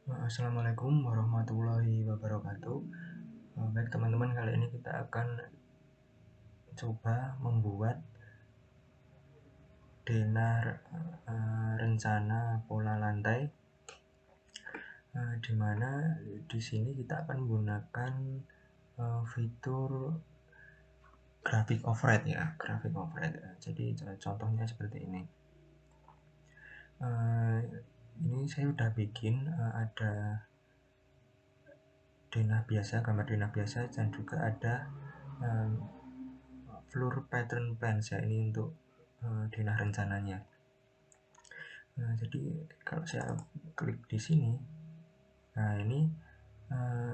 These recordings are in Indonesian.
Assalamualaikum warahmatullahi wabarakatuh. Baik teman-teman, kali ini kita akan coba membuat denah rencana pola lantai, di mana di sini kita akan menggunakan fitur graphic override ya, graphic override. Jadi contohnya seperti ini. Ini saya udah bikin ada denah biasa, gambar denah biasa, dan juga ada floor pattern plans ya, ini untuk denah rencananya. Jadi kalau saya klik di sini, nah ini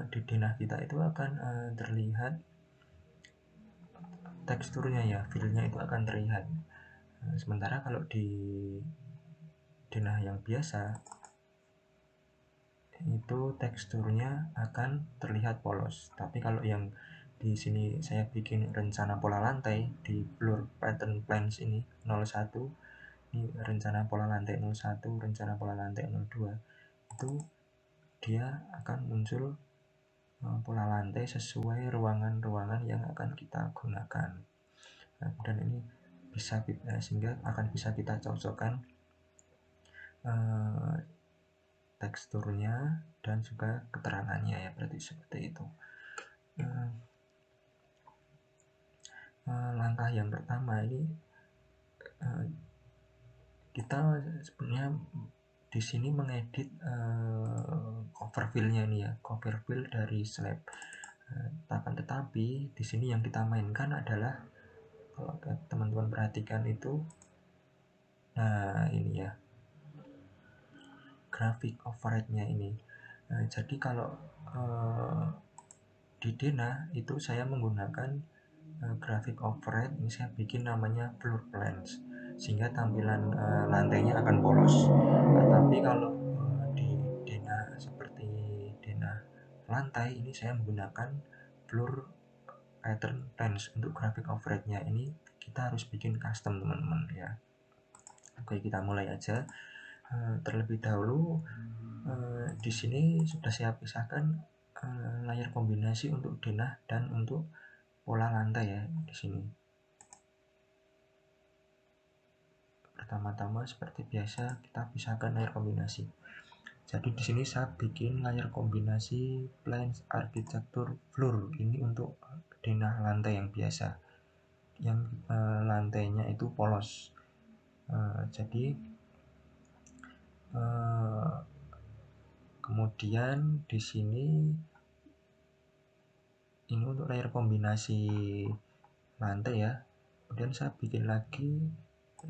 di denah kita itu akan terlihat teksturnya ya, filenya itu akan terlihat. Sementara kalau di denah yang biasa itu teksturnya akan terlihat polos. Tapi kalau yang di sini saya bikin rencana pola lantai di floor pattern plans ini 01, ini rencana pola lantai 01, rencana pola lantai 02, itu dia akan muncul pola lantai sesuai ruangan-ruangan yang akan kita gunakan. Dan ini bisa sehingga akan bisa kita cocokkan teksturnya dan juga keterangannya ya, berarti seperti itu. Langkah yang pertama ini kita sebenarnya di sini mengedit cover fill-nya ini ya, cover fill dari slab. Akan tetapi di sini yang kita mainkan adalah, kalau teman-teman perhatikan itu, nah ini ya, graphic override-nya ini. Jadi kalau di denah itu saya menggunakan graphic override, ini saya bikin namanya floor plans, sehingga tampilan lantainya akan polos. Tapi kalau di denah seperti denah lantai ini saya menggunakan floor pattern plans untuk graphic override-nya. Ini kita harus bikin custom teman-teman ya. Oke, kita mulai aja. Terlebih dahulu di sini sudah saya pisahkan layar kombinasi untuk denah dan untuk pola lantai ya di sini. Pertama-tama seperti biasa kita pisahkan layar kombinasi. Jadi di sini saya bikin layar kombinasi plans arsitektur floor, ini untuk denah lantai yang biasa, yang lantainya itu polos. Jadi kemudian di sini ini untuk layar kombinasi lantai ya. Kemudian saya bikin lagi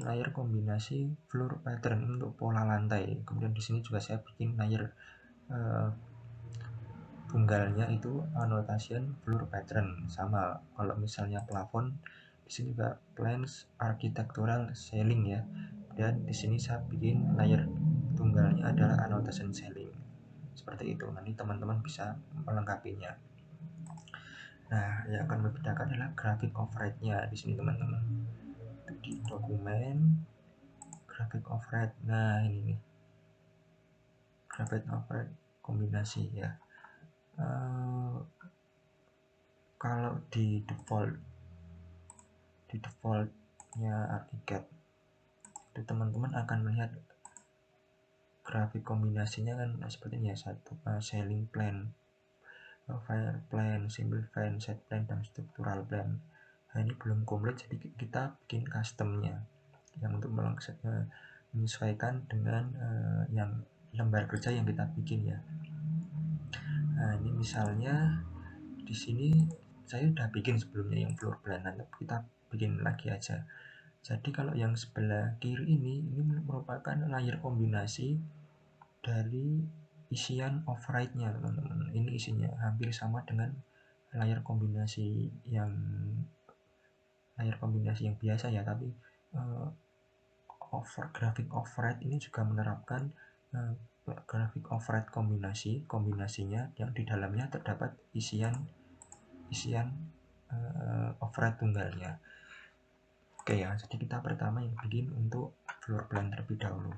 layar kombinasi floor pattern untuk pola lantai. Kemudian di sini juga saya bikin layar tunggalnya itu annotation floor pattern. Sama kalau misalnya plafon, di sini juga plans architectural ceiling ya. Dan di sini saya bikin layar tunggalnya adalah annotation ceiling. Seperti itu. Nanti teman-teman bisa melengkapinya. Nah, yang akan membedakan adalah graphic override-nya di sini teman-teman. Di dokumen graphic override. Nah, ini nih. Graphic override kombinasi ya. Kalau di defaultnya Archicad itu teman-teman akan melihat grafik kombinasinya kan seperti ini ya, satu ceiling plan, fire plan, simple plan, set plan, dan structural plan. Nah, ini belum komplit, jadi kita bikin customnya yang untuk menyesuaikan dengan yang lembar kerja yang kita bikin ya. Nah, ini misalnya di sini saya udah bikin sebelumnya yang floor plan, nanti kita bikin lagi aja. Jadi kalau yang sebelah kiri ini merupakan layar kombinasi dari isian override-nya teman-teman. Ini isinya hampir sama dengan layar kombinasi yang biasa ya, tapi graphic override ini juga menerapkan graphic override kombinasinya yang di dalamnya terdapat isian override tunggalnya. Oke ya, jadi kita pertama yang bikin untuk floor plan terlebih dahulu.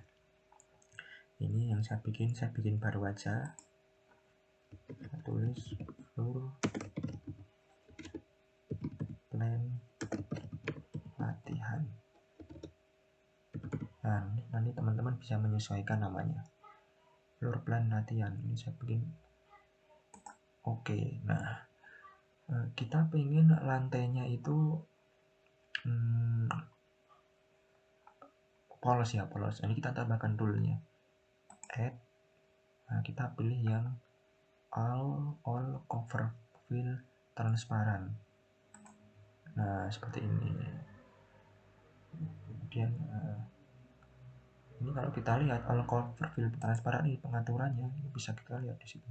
Ini yang saya bikin baru aja. Saya tulis floor plan latihan. Nah, nanti teman-teman bisa menyesuaikan namanya. Floor plan latihan. Ini saya bikin. Oke, nah kita pengen lantainya itu polos ya, polos. Ini kita tambahkan toolnya. Add. Nah, kita pilih yang all cover fill transparan. Nah, seperti ini. Kemudian ini kalau kita lihat all cover fill transparan ini pengaturannya, ini bisa kita lihat di situ.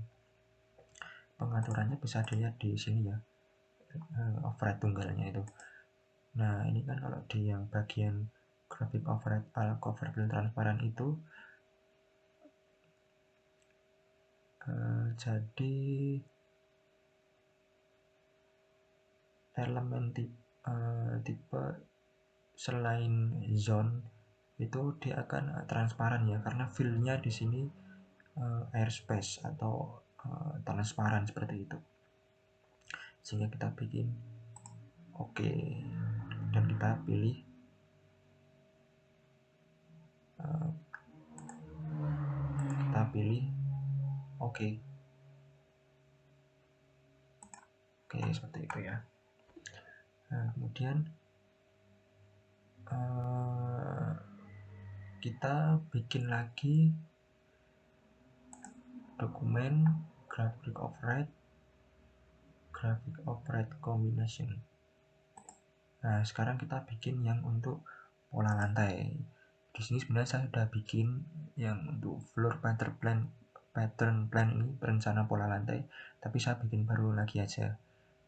Pengaturannya bisa dilihat di sini ya, override tunggalnya itu. Nah, ini kan kalau di yang bagian grafik override all cover fill transparan itu jadi elemen tipe selain zone itu dia akan transparan ya, karena fill-nya di sini airspace atau transparan seperti itu. Sehingga kita bikin oke, dan kita pilih oke. Oke, seperti itu ya. Nah, kemudian kita bikin lagi dokumen graphic override combination. Nah, sekarang kita bikin yang untuk pola lantai. Di sini sebenarnya saya sudah bikin yang untuk floor pattern plan ini, perencana pola lantai, tapi saya bikin baru lagi aja.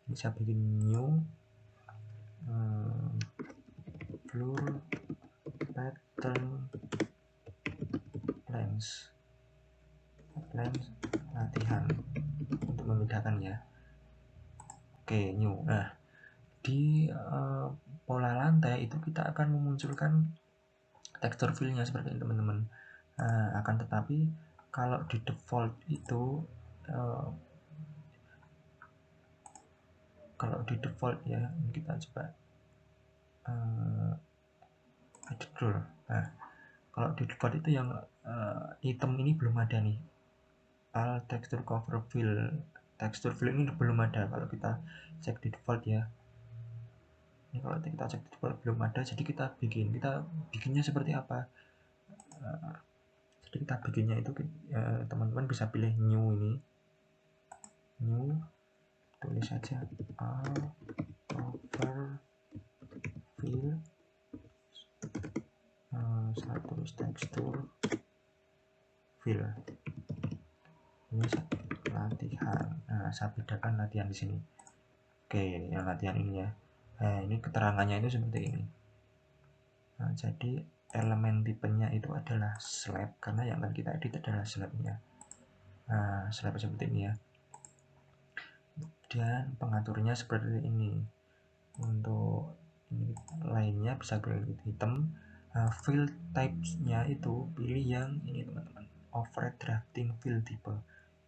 Ini saya bikin new floor pattern plans latihan untuk membedakan ya. Oke, new. Nah, di pola lantai itu kita akan memunculkan tekstur fill-nya seperti ini teman-teman. Akan tetapi kalau di default itu kalau di default ya, kita coba edit rule. Nah, kalau di default itu yang item ini belum ada nih, all texture cover fill, tekstur fill ini belum ada. Kalau kita cek di default ya, ini kalau kita cek di default belum ada, jadi kita bikinnya seperti apa. Jadi kita bikinnya itu teman-teman bisa pilih new, ini new, tulis saja all cover fill satu tekstur fill, ini latihan. Nah, saya bedakan latihan di sini. Oke, yang latihan ini ya. Nah, ini keterangannya itu seperti ini. Nah, jadi elemen tipenya itu adalah slab, karena yang akan kita edit adalah slabnya. Nah, slab seperti ini ya. Dan pengaturnya seperti ini. Untuk ini lainnya bisa pilih hitam. Fill types-nya itu pilih yang ini teman-teman, override drafting fill type.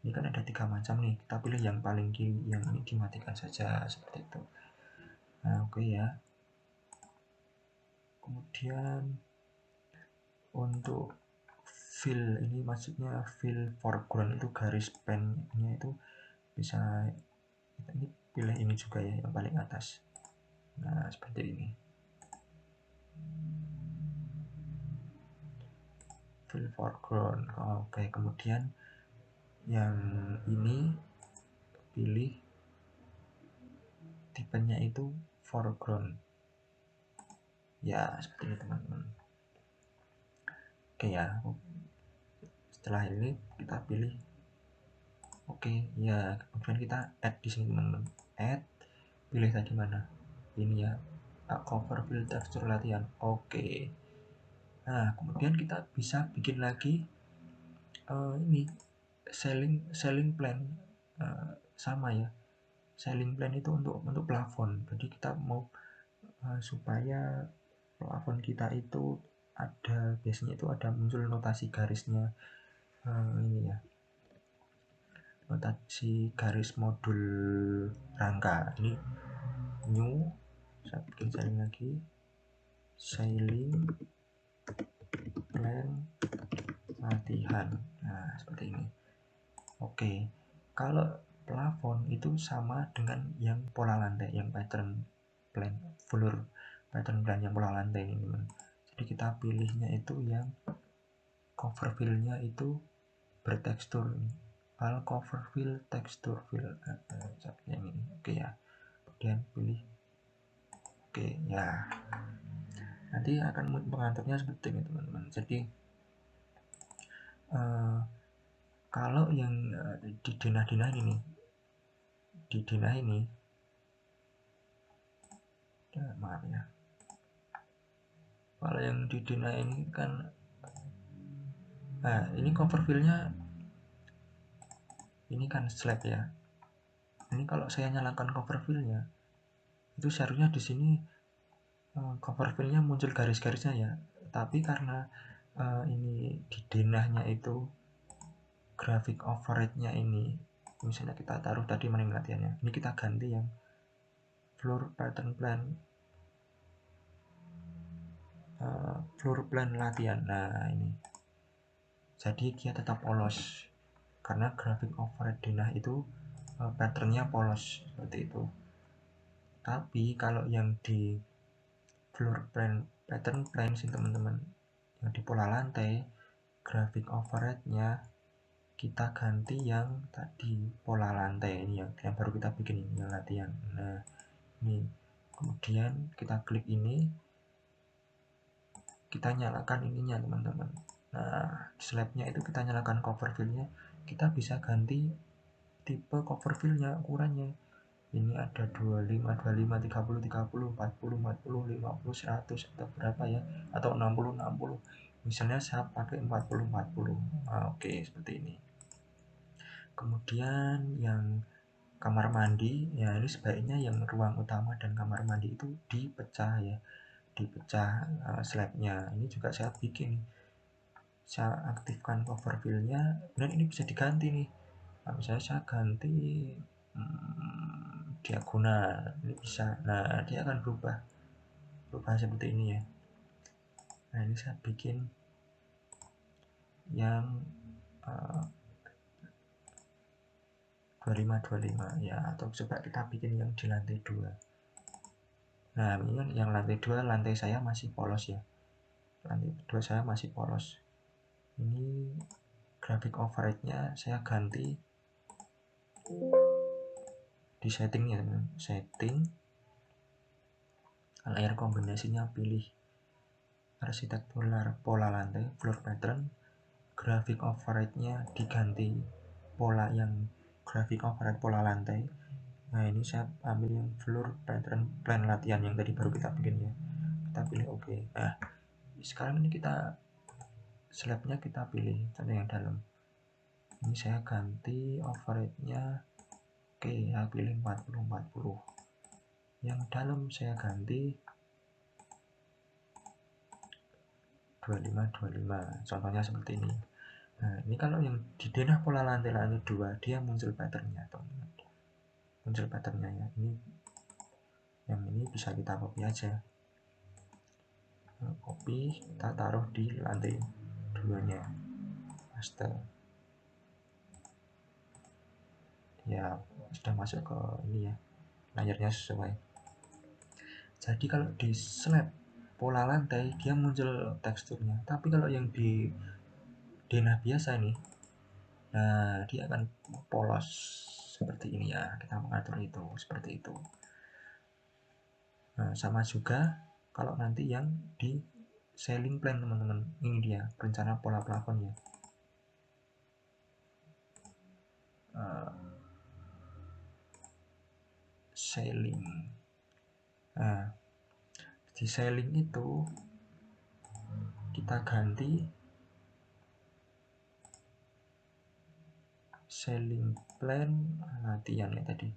Ini kan ada 3 macam nih, kita pilih yang paling kiri, yang ini dimatikan saja seperti itu. Nah, oke ya. Kemudian untuk fill ini, maksudnya fill foreground itu garis pen-nya itu bisa ini pilih ini juga ya, yang paling atas. Nah, seperti ini. Fill foreground. Oke, kemudian yang ini pilih tipenya itu foreground. Ya, seperti ini teman-teman. Oke ya. Setelah ini kita pilih oke ya, kemudian kita add di sini teman-teman. Add, pilih tadi mana? Ini ya, cover fill texture latihan. Oke. Nah, kemudian kita bisa bikin lagi ini selling plan, sama ya. Selling plan itu untuk plafon. Jadi kita mau supaya plafon kita itu ada, biasanya itu ada muncul notasi garisnya ini ya, notasi garis modul rangka. Ini new, saya bikin sailing lagi, sailing plan latihan. Nah, seperti ini. Oke, kalau plafon itu sama dengan yang pola lantai, yang pattern plan, floor pattern plan yang pola lantai ini, teman. Jadi kita pilihnya itu yang cover fill-nya itu bertekstur, file cover fill, tekstur fill, seperti yang ini. Oke ya, kemudian pilih oke ya. Nanti akan mengaturnya seperti ini, teman-teman. Jadi kalau yang di denah-denah ini, di denah ini, maaf ya, kalau yang di denah ini kan, nah ini cover fill-nya ini kan slab ya. Ini kalau saya nyalakan cover fill-nya, itu seharusnya di sini cover fill-nya muncul garis-garisnya ya. Tapi karena ini di denahnya itu grafik override-nya ini, misalnya kita taruh tadi mana latihannya, ini kita ganti yang floor pattern plan, floor plan latihan. Nah ini, jadi dia tetap polos karena grafik override denah itu patternnya polos seperti itu. Tapi kalau yang di floor plan pattern plan sih teman-teman, yang di pola lantai, grafik override-nya kita ganti yang tadi pola lantai ini, yang baru kita bikin ini, yang latihan. Nah ini, kemudian kita klik ini, kita nyalakan ininya teman-teman. Nah slabnya itu kita nyalakan cover fill-nya, kita bisa ganti tipe cover fill-nya, ukurannya. Ini ada 25, 25, 30, 30, 40, 40, 50, 100 atau berapa ya, atau 60, 60. Misalnya saya pakai 40, 40. Nah, oke, seperti ini. Kemudian yang kamar mandi, ya ini sebaiknya yang ruang utama dan kamar mandi itu dipecah ya, dipecah slabnya. Ini juga saya bikin, saya aktifkan cover fill-nya, dan ini bisa diganti nih. Nah, misalnya saya ganti diagonal, ini bisa. Nah dia akan berubah seperti ini ya. Nah ini saya bikin yang 25 ya, atau coba kita bikin yang di lantai 2. Nah ini yang lantai 2, lantai saya masih polos ya, lantai 2 saya masih polos. Ini grafik override-nya saya ganti di setting ya teman, setting, layer kombinasinya pilih arsitektur pola lantai, floor pattern, grafik override-nya diganti pola yang grafik override pola lantai. Nah ini saya ambil yang floor pattern plan latihan yang tadi baru kita bikin ya, kita pilih oke. Nah sekarang ini kita slabnya kita pilih contoh yang dalam, ini saya ganti override-nya, oke saya pilih 40, 40. Yang dalam saya ganti 25, 25, contohnya seperti ini. Nah ini kalau yang di denah pola lantai 2 dia muncul patternnya teman-teman, muncul patternnya ya. Ini yang ini bisa kita copy aja, copy kita taruh di lantai 2 nya, paste ya, sudah masuk ke ini ya, layarnya sesuai. Jadi kalau di slab pola lantai dia muncul teksturnya, tapi kalau yang di denah biasa nih, nah dia akan polos seperti ini ya, kita mengatur itu seperti itu. Nah sama juga kalau nanti yang di ceiling plan teman-teman, ini dia rencana pola plafon ya. Ceiling, nah di ceiling itu kita ganti ceiling plan latihan ya tadi.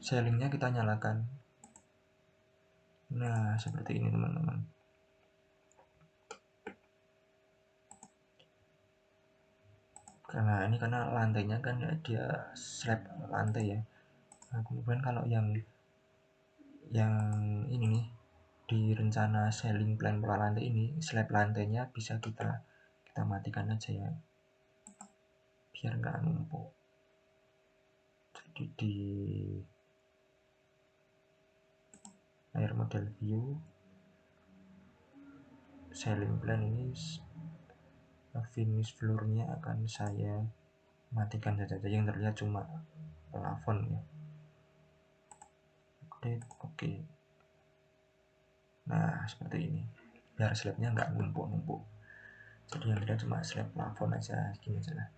ceilingnya kita nyalakan. Nah, seperti ini teman-teman. Karena lantainya kan dia slab lantai ya. Nah, kemudian kalau yang ini nih, di rencana ceiling plan pola lantai ini, slab lantainya bisa kita matikan aja ya, biar nggak numpuk. Jadi di layer model view ceiling plan ini finish floor-nya akan saya matikan saja, yang terlihat cuma plafon ya. Oke. Nah, seperti ini, biar slabnya nggak numpuk-numpuk, jadi yang terlihat cuma slab plafon aja, gini aja lah.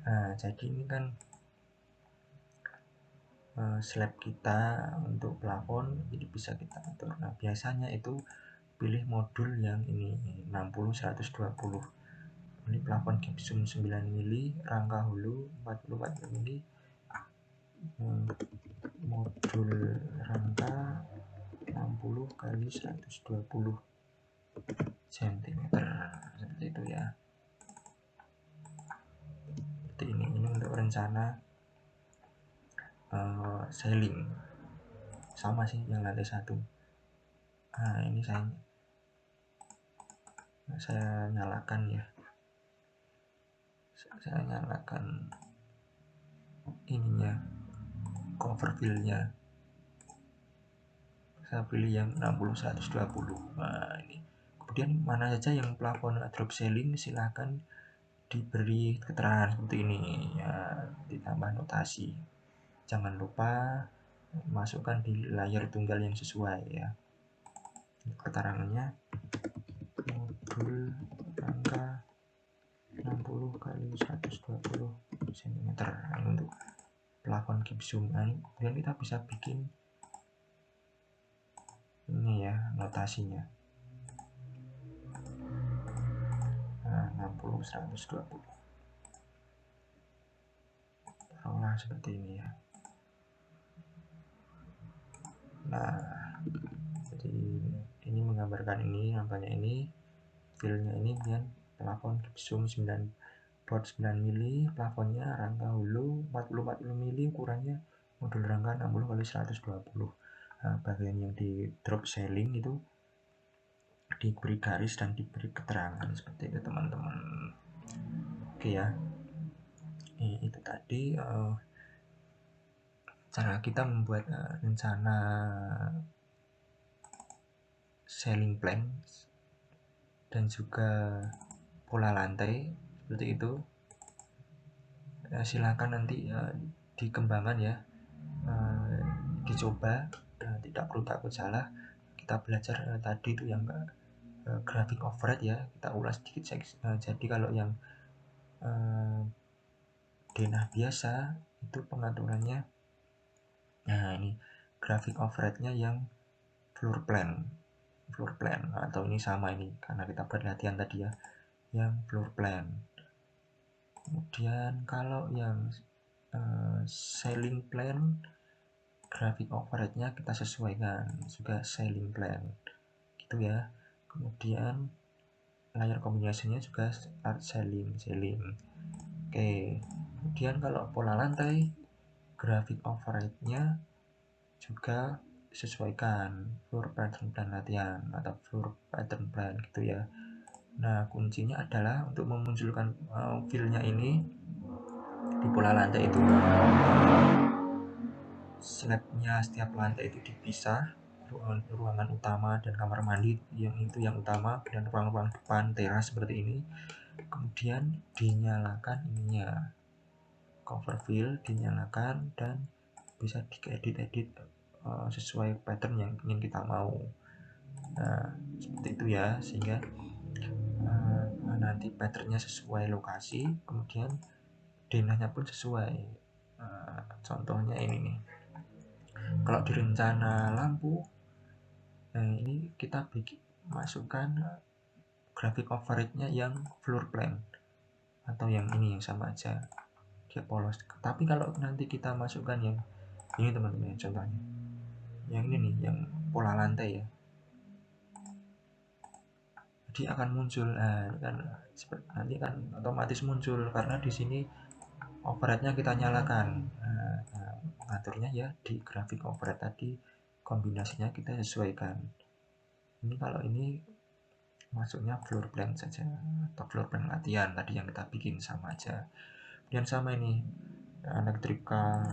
Nah, jadi ini kan slab kita untuk plafon, jadi bisa kita atur. Nah, biasanya itu pilih modul yang ini 60-120. Ini plafon gypsum 9 mili, rangka hulu 40 mili, modul rangka 60 kali 120 cm, seperti itu ya. Seperti ini untuk rencana ceiling, sama sih yang lantai 1. Nah, ini saya nyalakan ya, saya nyalakan ininya, cover fill-nya. Saya pilih yang 60-120. Nah, ini. Kemudian mana saja yang plafon drop ceiling, silahkan diberi keterangan seperti ini ya, ditambah notasi. Jangan lupa masukkan di layar tunggal yang sesuai ya. Keterangannya modul rangka 60 kali 120 cm untuk plafon gypsum. Nah, kemudian kita bisa bikin ini ya, notasinya. Nah, 60-120. Taruhlah seperti ini ya. Nah, jadi ini menggambarkan ini, nampaknya ini fillnya ini dan plafon gypsum 9 bord 9 mili, plafonnya rangka hulu 40 mili, ukurannya modul rangka 60 kali 120. Nah, bagian yang di drop ceiling itu diberi garis dan diberi keterangan seperti itu teman-teman. Oke ya, itu tadi cara kita membuat rencana ceiling plan dan juga pola lantai seperti itu. Silakan nanti dikembangkan ya, dicoba, tidak perlu takut salah. Kita belajar tadi itu yang graphic overhead ya, kita ulas sedikit. Jadi kalau yang denah biasa itu pengaturannya, nah ini graphic overheadnya yang floor plan atau ini sama ini karena kita berlatihan tadi ya, yang floor plan. Kemudian kalau yang ceiling plan, graphic overheadnya kita sesuaikan juga ceiling plan gitu ya. Kemudian layar kombinasinya juga start ceiling. Oke, kemudian kalau pola lantai, graphic overheadnya juga disesuaikan floor pattern plan latihan atau floor pattern plan gitu ya. Nah, kuncinya adalah untuk memunculkan feel-nya ini di pola lantai itu, slabnya setiap lantai itu dipisah, ruangan utama dan kamar mandi yang utama, dan ruang-ruang depan teras seperti ini. Kemudian dinyalakan ininya, cover fill dinyalakan dan bisa diedit sesuai pattern yang ingin kita mau. Nah, seperti itu ya, sehingga nanti patternnya sesuai lokasi, kemudian denahnya pun sesuai. Contohnya ini nih, kalau di rencana lampu, ini kita masukkan graphic overheadnya yang floor plan atau yang ini yang sama aja, dia polos. Tapi kalau nanti kita masukkan yang Ini teman-teman contohnya. Yang ini nih, yang pola lantai ya. Jadi akan muncul, nah kan nanti kan otomatis muncul karena di sini override-nya kita nyalakan. Nah, ngaturnya ya di grafik override tadi, kombinasinya kita sesuaikan. Ini kalau ini masuknya floor plan saja atau floor plan latihan tadi yang kita bikin sama aja. Dan sama ini electrical,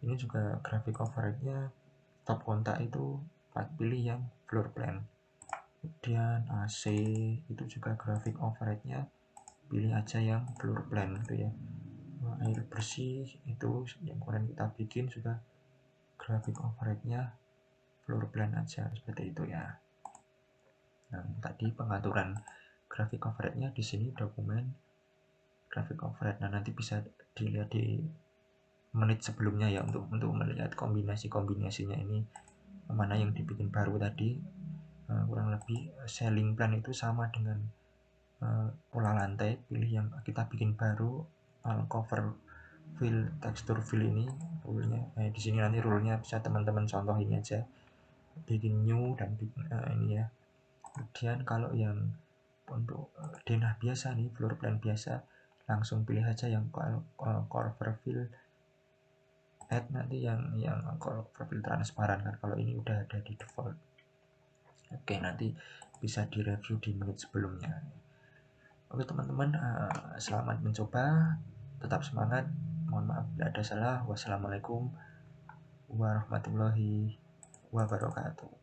ini juga grafik override-nya top kontak itu pilih yang floor plan. Kemudian AC itu juga grafik override-nya pilih aja yang floor plan gitu ya. Air bersih itu yang kemarin kita bikin sudah grafik override-nya floor plan aja seperti itu ya. Nah, tadi pengaturan grafik override-nya di sini dokumen grafik override. Nah, nanti bisa dilihat di menit sebelumnya ya untuk melihat kombinasinya ini mana yang dibikin baru tadi. Kurang lebih selling plan itu sama dengan pola lantai, pilih yang kita bikin baru, cover fill, tekstur fill ini rule-nya. Di sini nanti rule-nya bisa teman-teman contoh ini aja, bikin new dan bikin ini ya. Kemudian kalau yang untuk denah biasa nih, floor plan biasa, langsung pilih aja yang cover fill add, nanti yang cover fill transparan kan, kalau ini udah ada di default. Oke, nanti bisa direview di menit sebelumnya. Oke teman-teman, selamat mencoba, tetap semangat, mohon maaf bila ada salah. Wassalamualaikum warahmatullahi wabarakatuh.